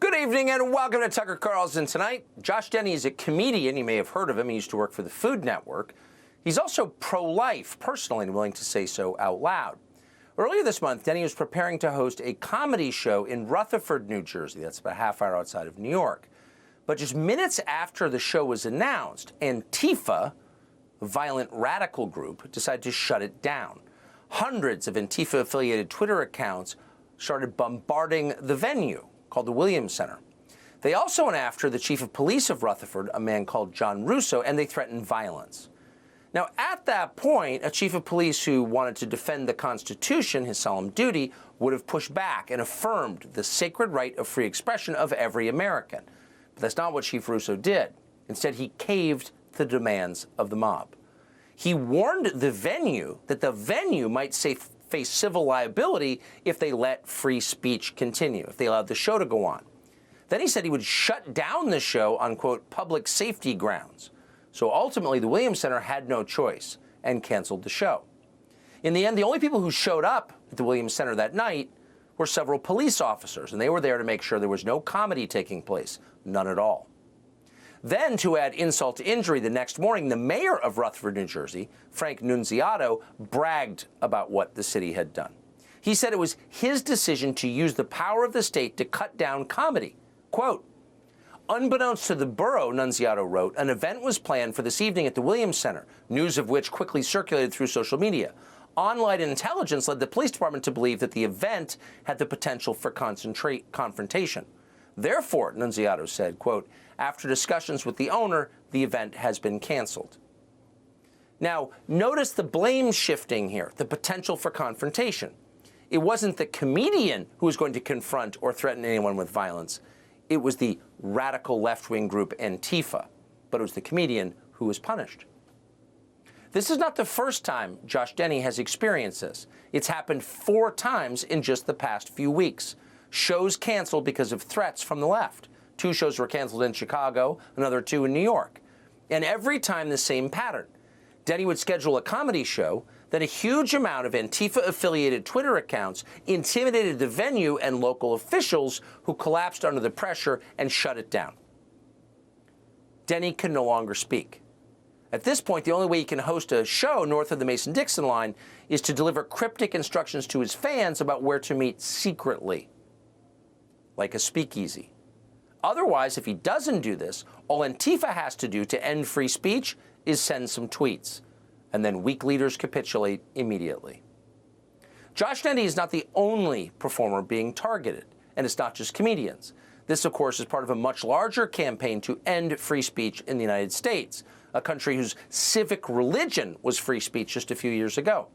Good evening and welcome to Tucker Carlson Tonight. Josh Denny is a comedian. You may have heard of him. He used to work for the Food Network. He's also pro-life, personally, and willing to say so out loud. Earlier this month, Denny was preparing to host a comedy show in Rutherford, New Jersey. That's about a half hour outside of New York. But just minutes after the show was announced, Antifa, a violent radical group, decided to shut it down. Hundreds of Antifa-affiliated Twitter accounts started bombarding the venue, called the Williams Center. They also went after the chief of police of Rutherford, a man called John Russo, and they threatened violence. Now, at that point, a chief of police who wanted to defend the Constitution, his solemn duty, would have pushed back and affirmed the sacred right of free expression of every American. But that's not what Chief Russo did. Instead, he caved to the demands of the mob. He warned the venue that the venue might face civil liability if they let free speech continue, if they allowed the show to go on. Then he said he would shut down the show on, quote, public safety grounds. So ultimately, the Williams Center had no choice and canceled the show. In the end, the only people who showed up at the Williams Center that night were several police officers, and they were there to make sure there was no comedy taking place, none at all. Then, to add insult to injury, the next morning, the mayor of Rutherford, New Jersey, Frank Nunziato, bragged about what the city had done. He said it was his decision to use the power of the state to cut down comedy. Quote, unbeknownst to the borough, Nunziato wrote, an event was planned for this evening at the Williams Center, news of which quickly circulated through social media. Online intelligence led the police department to believe that the event had the potential for confrontation. Therefore, Nunziato said, quote, after discussions with the owner, the event has been canceled. Now, notice the blame shifting here, the potential for confrontation. It wasn't the comedian who was going to confront or threaten anyone with violence. It was the radical left-wing group Antifa, but it was the comedian who was punished. This is not the first time Josh Denny has experienced this. It's happened 4 times in just the past few weeks. Shows canceled because of threats from the left. 2 shows were canceled in Chicago, another 2 in New York. And every time the same pattern. Denny would schedule a comedy show, then a huge amount of Antifa-affiliated Twitter accounts intimidated the venue and local officials who collapsed under the pressure and shut it down. Denny can no longer speak. At this point, the only way he can host a show north of the Mason-Dixon line is to deliver cryptic instructions to his fans about where to meet secretly, like a speakeasy. Otherwise, if he doesn't do this, all Antifa has to do to end free speech is send some tweets, and then weak leaders capitulate immediately. Josh Denny is not the only performer being targeted, and it's not just comedians. This, of course, is part of a much larger campaign to end free speech in the United States, a country whose civic religion was free speech just a few years ago.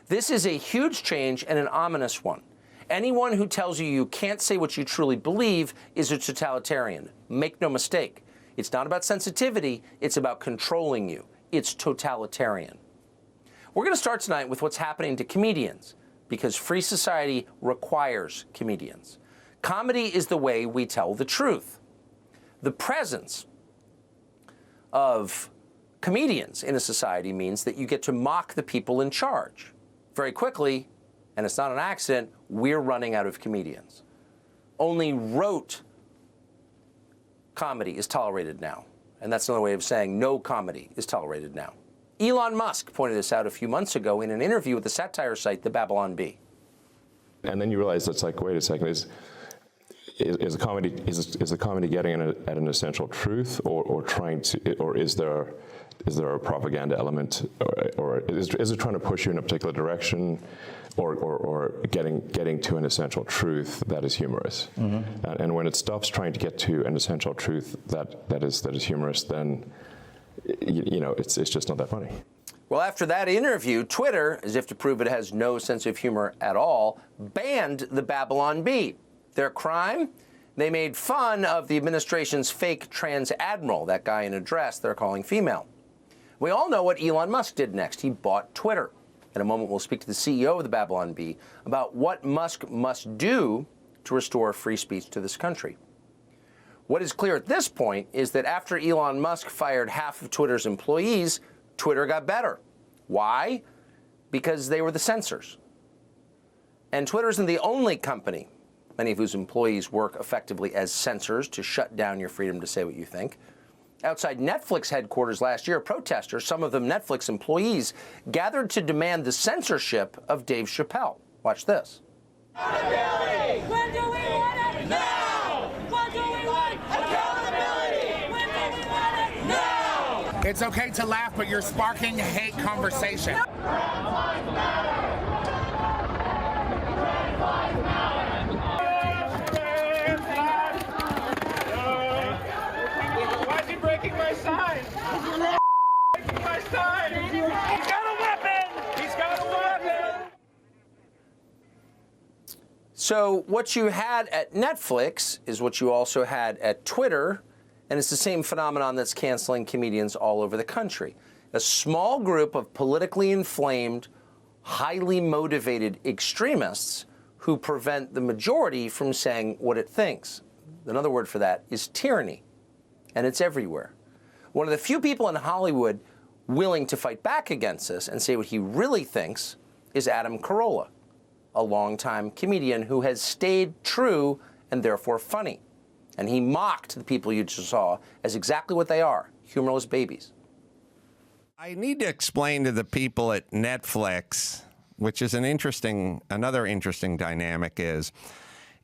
This is a huge change and an ominous one. Anyone who tells you you can't say what you truly believe is a totalitarian. Make no mistake. It's not about sensitivity. It's about controlling you. It's totalitarian. We're going to start tonight with what's happening to comedians, because free society requires comedians. Comedy is the way we tell the truth. The presence of comedians in a society means that you get to mock the people in charge. Very quickly, and it's not an accident, we're running out of comedians. Only rote comedy is tolerated now. And that's another way of saying no comedy is tolerated now. Elon Musk pointed this out a few months ago in an interview with the satire site, the Babylon Bee. And then you realize it's like, wait a second, is the comedy getting at an essential truth, or trying to, or is there a propaganda element, or is it trying to push you in a particular direction, or getting to an essential truth that is humorous? Mm-hmm. And when it stops trying to get to an essential truth that is humorous, then it's just not that funny. Well, after that interview, Twitter, as if to prove it has no sense of humor at all, banned the Babylon Bee. Their crime? They made fun of the administration's fake trans admiral, that guy in a dress they're calling female. We all know what Elon Musk did next. He bought Twitter. In a moment, we'll speak to the CEO of the Babylon Bee about what Musk must do to restore free speech to this country. What is clear at this point is that after Elon Musk fired half of Twitter's employees, Twitter got better. Why? Because they were the censors. And Twitter isn't the only company many of whose employees work effectively as censors to shut down your freedom to say what you think. Outside Netflix headquarters last year, protesters, some of them Netflix employees, gathered to demand the censorship of Dave Chappelle. Watch this. Accountability! When do we want it? Now! When do we want accountability? When do we want it? Now! It's okay to laugh, but you're sparking hate conversation. Why is he breaking my sign? Breaking my sign! He's got a weapon! He's got a weapon! So what you had at Netflix is what you also had at Twitter, and it's the same phenomenon that's canceling comedians all over the country. A small group of politically inflamed, highly motivated extremists who prevent the majority from saying what it thinks. Another word for that is tyranny, and it's everywhere. One of the few people in Hollywood willing to fight back against this and say what he really thinks is Adam Carolla, a longtime comedian who has stayed true and therefore funny. And he mocked the people you just saw as exactly what they are, humorless babies. I need to explain to the people at Netflix, which is another interesting dynamic, is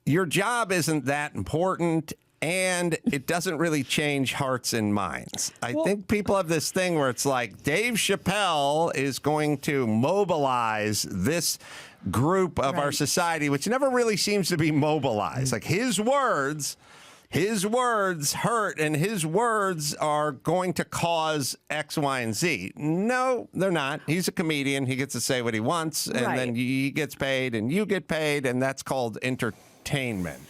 your job isn't that important, and it doesn't really change hearts and minds. I think people have this thing where it's like Dave Chappelle is going to mobilize this group of our society, which never really seems to be mobilized. Like his words hurt, and his words are going to cause X, Y, and Z. No, they're not. He's a comedian. He gets to say what he wants, and then he gets paid, and you get paid, and that's called entertainment.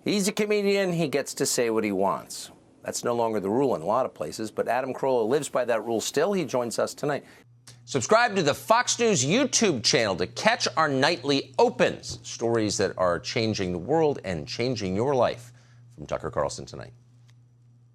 He's a comedian. He gets to say what he wants. That's no longer the rule in a lot of places, but Adam Carolla lives by that rule still. He joins us tonight. Subscribe to the Fox News YouTube channel to catch our nightly opens, stories that are changing the world and changing your life. From Tucker Carlson Tonight.